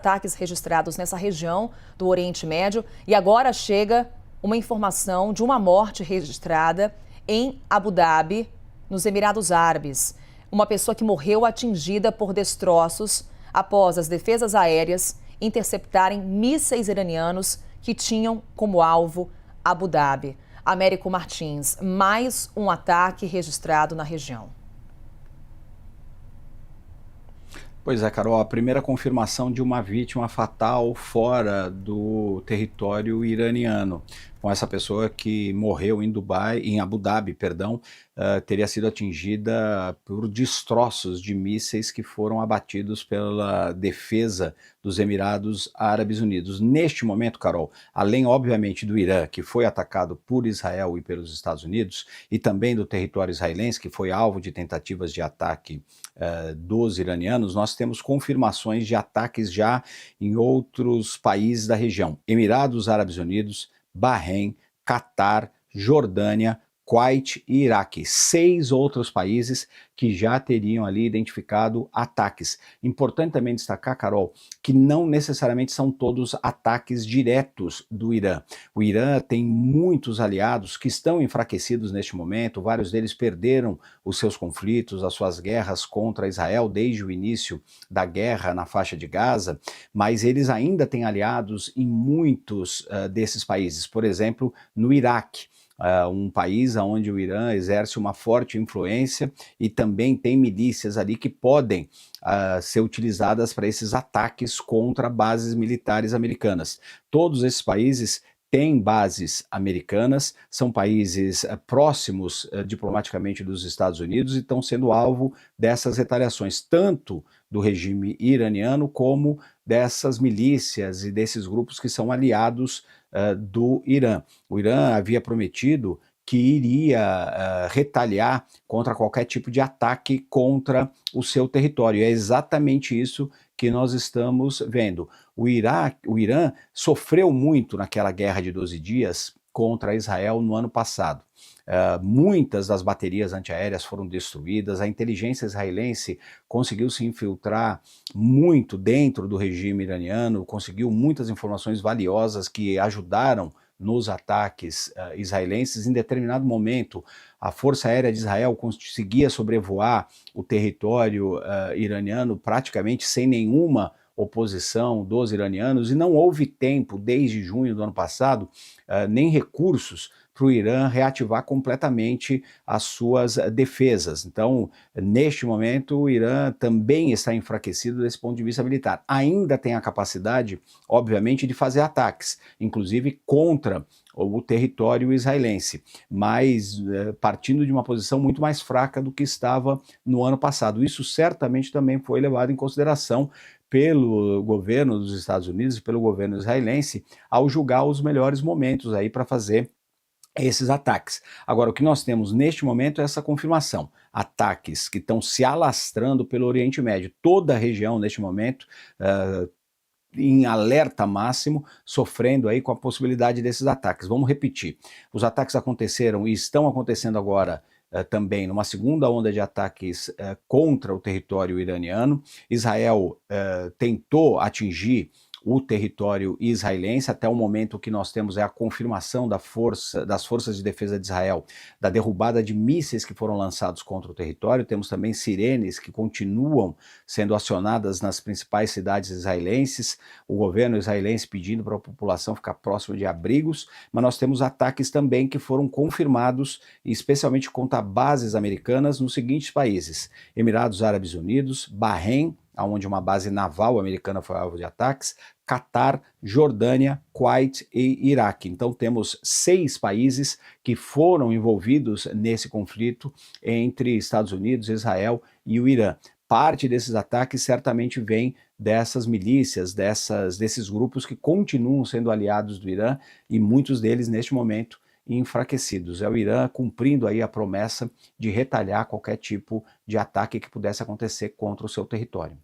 Ataques registrados nessa região do Oriente Médio e agora chega uma informação de uma morte registrada em Abu Dhabi, nos Emirados Árabes. Uma pessoa que morreu atingida por destroços após as defesas aéreas interceptarem mísseis iranianos que tinham como alvo Abu Dhabi. Américo Martins, mais um ataque registrado na região. Pois é, Carol, a primeira confirmação de uma vítima fatal fora do território iraniano, com essa pessoa que morreu em Abu Dhabi, perdão, teria sido atingida por destroços de mísseis que foram abatidos pela defesa dos Emirados Árabes Unidos. Neste momento, Carol, além obviamente do Irã, que foi atacado por Israel e pelos Estados Unidos, e também do território israelense, que foi alvo de tentativas de ataque dos iranianos, nós temos confirmações de ataques já em outros países da região. Emirados Árabes Unidos, Bahrein, Catar, Jordânia, Kuwait e Iraque, 6 outros países que já teriam ali identificado ataques. Importante também destacar, Carol, que não necessariamente são todos ataques diretos do Irã. O Irã tem muitos aliados que estão enfraquecidos neste momento, vários deles perderam os seus conflitos, as suas guerras contra Israel desde o início da guerra na faixa de Gaza, mas eles ainda têm aliados em muitos desses países, por exemplo, no Iraque. Um país onde o Irã exerce uma forte influência e também tem milícias ali que podem ser utilizadas para esses ataques contra bases militares americanas. Todos esses países têm bases americanas, são países próximos diplomaticamente dos Estados Unidos e estão sendo alvo dessas retaliações, tanto do regime iraniano como dessas milícias e desses grupos que são aliados do Irã. O Irã havia prometido que iria retaliar contra qualquer tipo de ataque contra o seu território. É exatamente isso que nós estamos vendo. O Irã sofreu muito naquela guerra de 12 dias contra Israel no ano passado. Muitas das baterias antiaéreas foram destruídas, a inteligência israelense conseguiu se infiltrar muito dentro do regime iraniano, conseguiu muitas informações valiosas que ajudaram nos ataques israelenses. Em determinado momento, a Força Aérea de Israel conseguia sobrevoar o território iraniano praticamente sem nenhuma oposição dos iranianos, e não houve tempo, desde junho do ano passado, nem recursos para o Irã reativar completamente as suas defesas. Então, neste momento, o Irã também está enfraquecido desse ponto de vista militar. Ainda tem a capacidade, obviamente, de fazer ataques, inclusive contra o território israelense, mas partindo de uma posição muito mais fraca do que estava no ano passado. Isso certamente também foi levado em consideração pelo governo dos Estados Unidos e pelo governo israelense ao julgar os melhores momentos aí para fazer esses ataques. Agora, o que nós temos neste momento é essa confirmação. Ataques que estão se alastrando pelo Oriente Médio. Toda a região, neste momento, em alerta máximo, sofrendo aí com a possibilidade desses ataques. Vamos repetir. Os ataques aconteceram e estão acontecendo agora também numa segunda onda de ataques contra o território iraniano. Israel tentou atingir o território israelense. Até o momento que nós temos é a confirmação das forças de defesa de Israel, da derrubada de mísseis que foram lançados contra o território. Temos também sirenes que continuam sendo acionadas nas principais cidades israelenses, o governo israelense pedindo para a população ficar próximo de abrigos, mas nós temos ataques também que foram confirmados, especialmente contra bases americanas nos seguintes países: Emirados Árabes Unidos, Bahrein, onde uma base naval americana foi alvo de ataques, Catar, Jordânia, Kuwait e Iraque. Então temos 6 países que foram envolvidos nesse conflito entre Estados Unidos, Israel e o Irã. Parte desses ataques certamente vem dessas milícias, desses grupos que continuam sendo aliados do Irã, e muitos deles neste momento enfraquecidos. É o Irã cumprindo aí a promessa de retalhar qualquer tipo de ataque que pudesse acontecer contra o seu território.